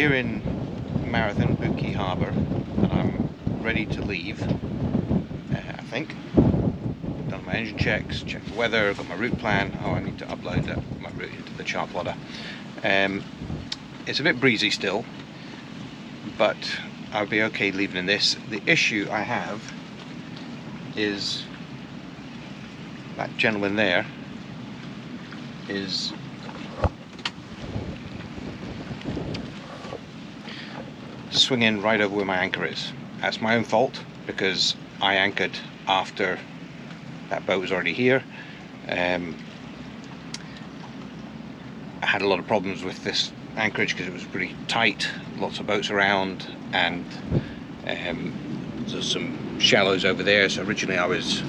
here in Marathon, Boot Key Harbour, and I'm ready to leave, I think. Done my engine checks, checked the weather, got my route plan. Oh, I need to upload my route into the chart plotter. It's a bit breezy still, but I'll be okay leaving in this. The issue I have is that gentleman there is swinging right over where my anchor is. That's my own fault because I anchored after that boat was already here. I had a lot of problems with this anchorage because it was pretty tight, lots of boats around, and there's some shallows over there. So originally I was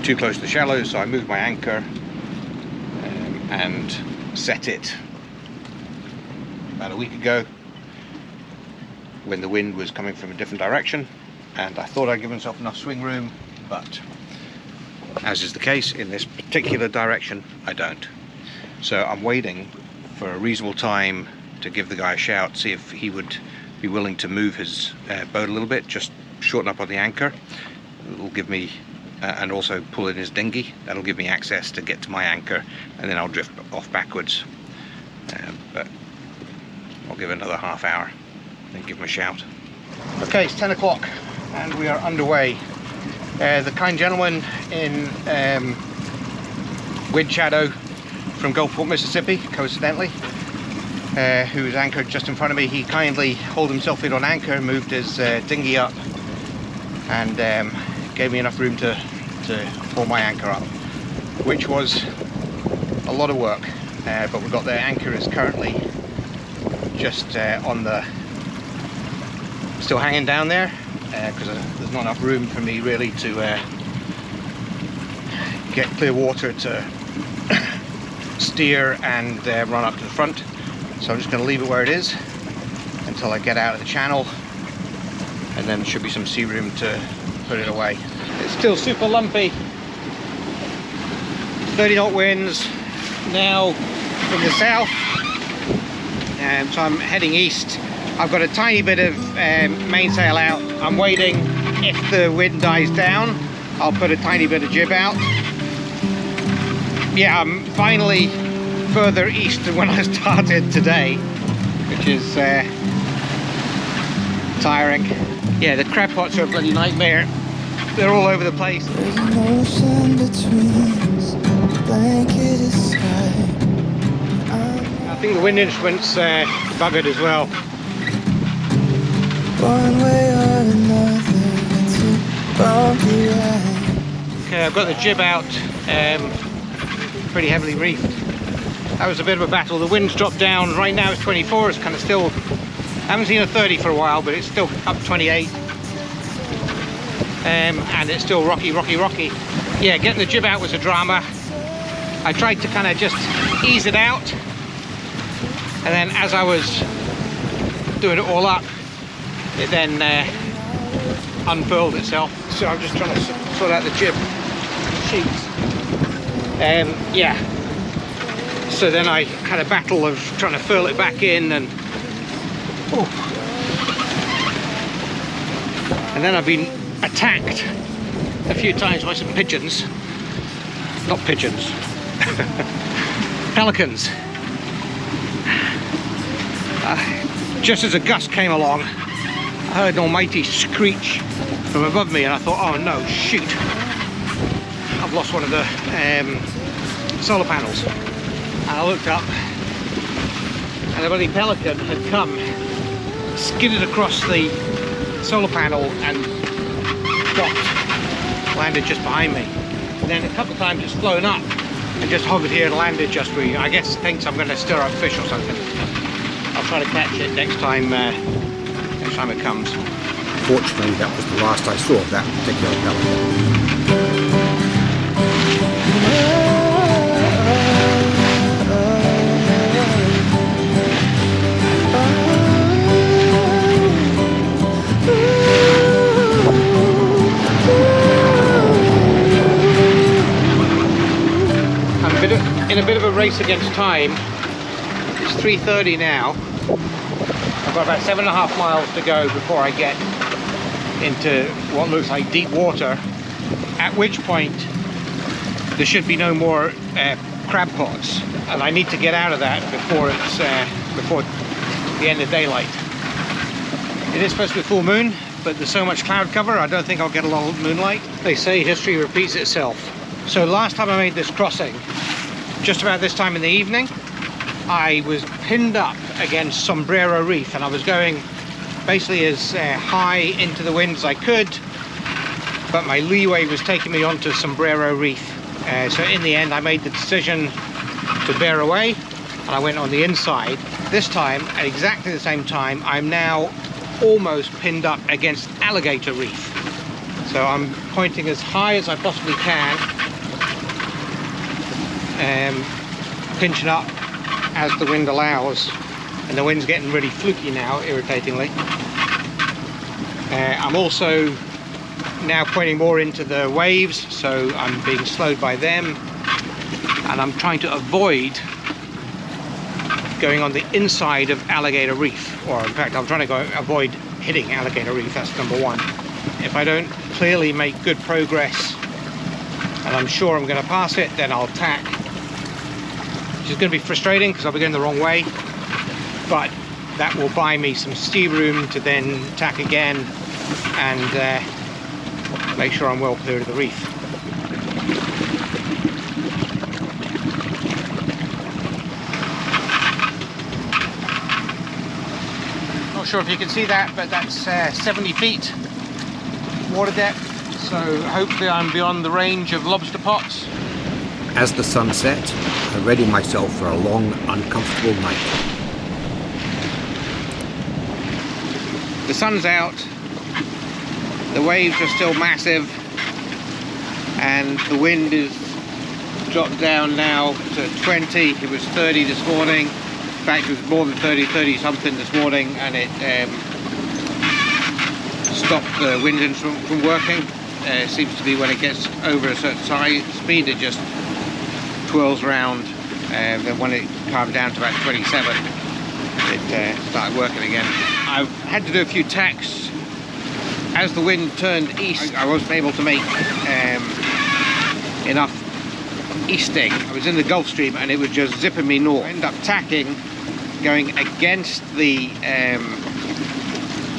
too close to the shallows, so I moved my anchor and set it about a week ago when the wind was coming from a different direction, and I thought I'd give myself enough swing room, but as is the case in this particular direction, I don't. So I'm waiting for a reasonable time to give the guy a shout, see if he would be willing to move his boat a little bit, just shorten up on the anchor. It'll give me and also pull in his dinghy. That'll give me access to get to my anchor, and then I'll drift off backwards. But I'll give it another half hour, then give him a shout. Okay, it's 10 o'clock and we are underway. The kind gentleman in wind shadow from Gulfport, Mississippi, coincidentally, who's anchored just in front of me, he kindly hauled himself in on anchor, moved his dinghy up, and gave me enough room to pull my anchor up, which was a lot of work, but we got there. Anchor is currently just on the, still hanging down there, because there's not enough room for me really to get clear water to steer and run up to the front. So I'm just going to leave it where it is until I get out of the channel, and then there should be some sea room to put it away. It's still super lumpy. 30 knot winds now from the south, so I'm heading east. I've got a tiny bit of mainsail out. I'm waiting. If the wind dies down, I'll put a tiny bit of jib out. Yeah, I'm finally further east than when I started today, which is tiring. Yeah, the crab pots are a bloody nightmare. They're all over the place. There's an ocean between us, blanket aside. I think the wind instrument's buggered as well. One way or another, it's a bumpy ride. Okay, I've got the jib out, pretty heavily reefed. That was a bit of a battle. The wind's dropped down. Right now it's 24. It's kind of still, I haven't seen a 30 for a while, but it's still up 28. And it's still rocky. Yeah, getting the jib out was a drama. I tried to kind of just ease it out, and then as I was doing it all up, it then unfurled itself. So I'm just trying to sort out the jib sheets. Yeah. So then I had a battle of trying to furl it back in, and then I've been attacked a few times by some pigeons. Not pigeons. Pelicans. Just as a gust came along, I heard an almighty screech from above me, and I thought, oh no, shoot, I've lost one of the solar panels. And I looked up, and a bloody pelican had come, skidded across the solar panel and dropped, landed just behind me. And then a couple of times it's flown up and just hovered here and landed just where, I guess thinks I'm going to stir up fish or something. I'll try to catch it next time it comes. Fortunately, that was the last I saw of that particular pelican. In a bit of a race against time. It's 3:30 now, I've got about 7.5 miles to go before I get into what looks like deep water, at which point there should be no more crab pots, and I need to get out of that before it's before the end of daylight. It is supposed to be full moon, but there's so much cloud cover I don't think I'll get a lot of moonlight. They say history repeats itself. So last time I made this crossing, just about this time in the evening, I was pinned up against Sombrero Reef, and I was going basically as high into the wind as I could, but my leeway was taking me onto Sombrero Reef. So in the end I made the decision to bear away, and I went on the inside. This time, at exactly the same time, I'm now almost pinned up against Alligator Reef. So I'm pointing as high as I possibly can, pinching up as the wind allows, and the wind's getting really fluky now, irritatingly. I'm also now pointing more into the waves, so I'm being slowed by them, and I'm trying to avoid going on the inside of Alligator Reef, or in fact I'm trying to avoid hitting Alligator Reef. That's number one. If I don't clearly make good progress and I'm sure I'm going to pass it, then I'll tack, which is going to be frustrating because I'll be going the wrong way, but that will buy me some steam room to then tack again and make sure I'm well clear of the reef. Not sure if you can see that, but that's 70 feet water depth, so hopefully I'm beyond the range of lobster pots. As the sun set, I readied myself for a long, uncomfortable night. The sun's out, the waves are still massive, and the wind is dropped down now to 20. It was 30 this morning. In fact, it was more than 30 something this morning, and it stopped the wind engine from working. It seems to be when it gets over a certain speed, it just twirls around. Then when it calmed down to about 27, it started working again. I've had to do a few tacks. As the wind turned east, I wasn't able to make enough easting. I was in the Gulf Stream and it was just zipping me north. I ended up tacking, going against the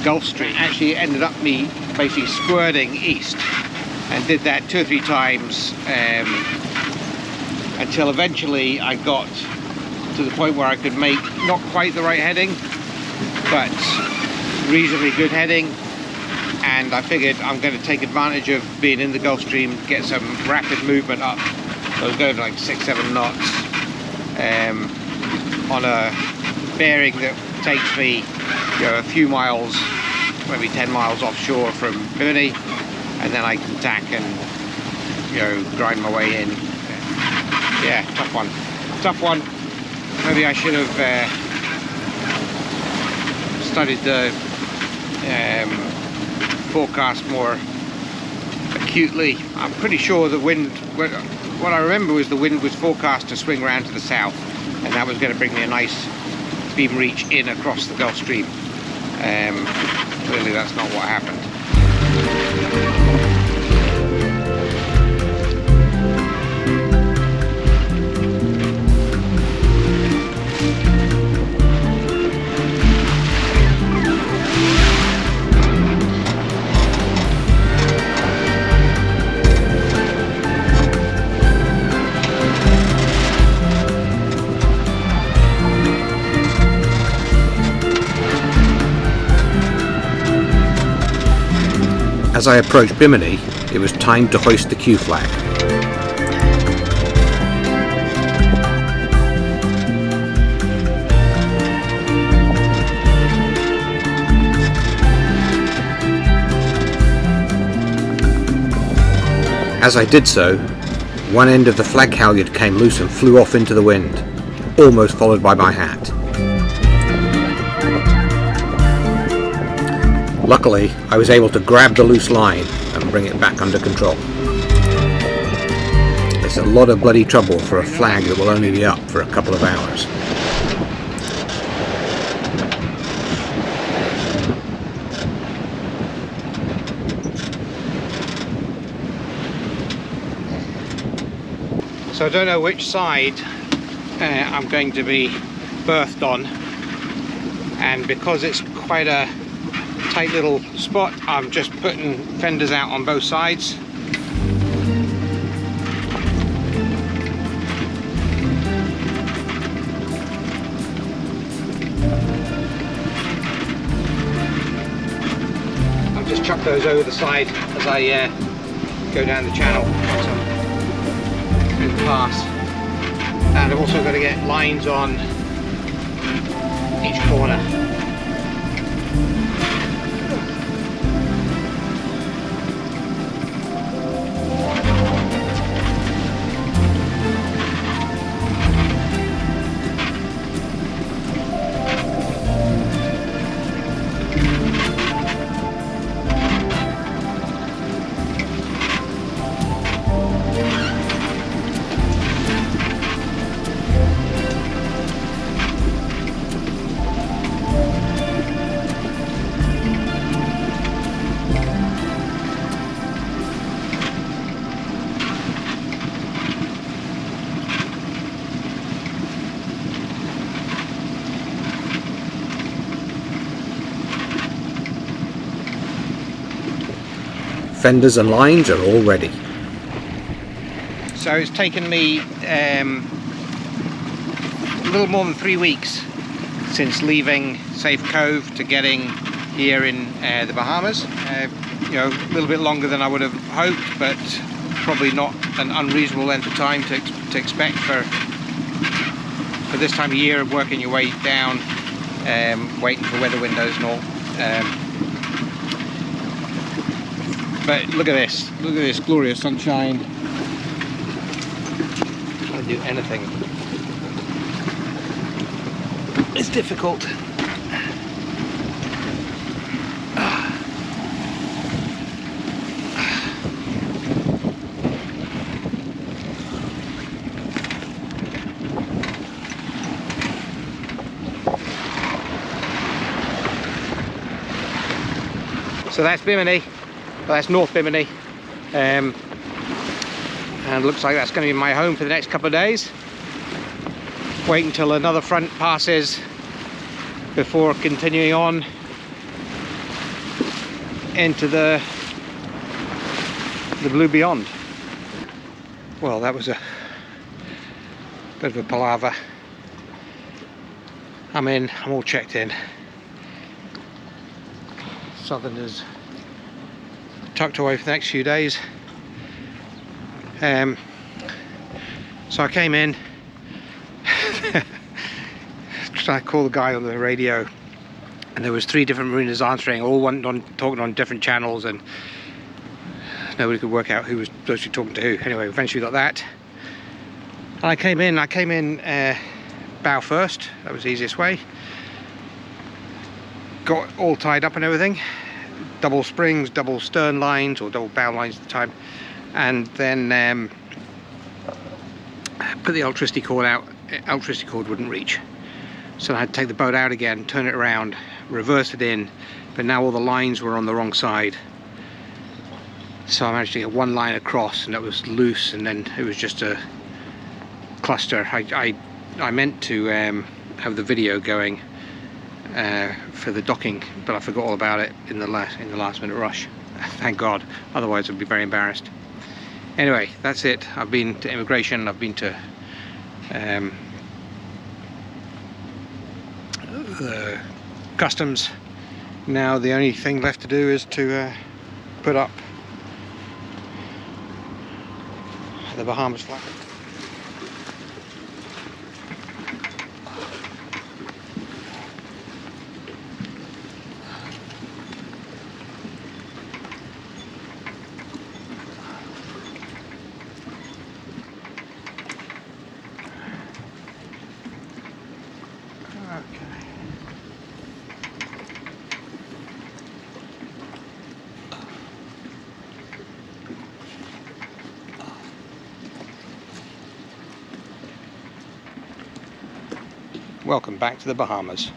Gulf Stream. Actually ended up me basically squirting east, and did that 2 or 3 times until eventually I got to the point where I could make not quite the right heading, but reasonably good heading. And I figured I'm going to take advantage of being in the Gulf Stream, get some rapid movement up. So I was going like 6-7 knots on a bearing that takes me, a few miles, maybe 10 miles offshore from Bimini, and then I can tack and grind my way in. Yeah, tough one. Maybe I should have studied the forecast more acutely. I'm pretty sure the wind, what I remember was the wind was forecast to swing around to the south, and that was going to bring me a nice beam reach in across the Gulf Stream. Clearly that's not what happened. As I approached Bimini, it was time to hoist the Q flag. As I did so, one end of the flag halyard came loose and flew off into the wind, almost followed by my hat. Luckily, I was able to grab the loose line and bring it back under control. It's a lot of bloody trouble for a flag that will only be up for a couple of hours. So I don't know which side I'm going to be berthed on, and because it's quite a tight little spot, I'm just putting fenders out on both sides. I'll just chuck those over the side as I go down the channel through the pass. And I've also got to get lines on each corner. Fenders and lines are all ready. So it's taken me a little more than 3 weeks since leaving Safe Cove to getting here in the Bahamas. You know, a little bit longer than I would have hoped, but probably not an unreasonable length of time to expect for this time of year of working your way down, waiting for weather windows and all. But look at this glorious sunshine. Trying to do anything, it's difficult. So that's Bimini. Well, that's North Bimini, and looks like that's going to be my home for the next couple of days. Wait until another front passes before continuing on into the blue beyond. Well, that was a bit of a palaver. I'm in, I'm all checked in. Southerners tucked away for the next few days. So I came in, I called the guy on the radio, and there was 3 different marinas answering, all talking on different channels, and nobody could work out who was supposed to be talking to who. Anyway, eventually got that. And I came in bow first. That was the easiest way. Got all tied up and everything. Double springs, double stern lines, or double bow lines at the time, and then put the electricity cord out. Electricity cord wouldn't reach, so I had to take the boat out again, turn it around, reverse it in, but now all the lines were on the wrong side, so I managed to get one line across, and that was loose, and then it was just a cluster. I meant to have the video going for the docking, but I forgot all about it in the last minute rush. Thank God, otherwise I'd be very embarrassed. Anyway, that's it. I've been to immigration, I've been to the customs. Now the only thing left to do is to put up the Bahamas flag. Welcome back to the Bahamas.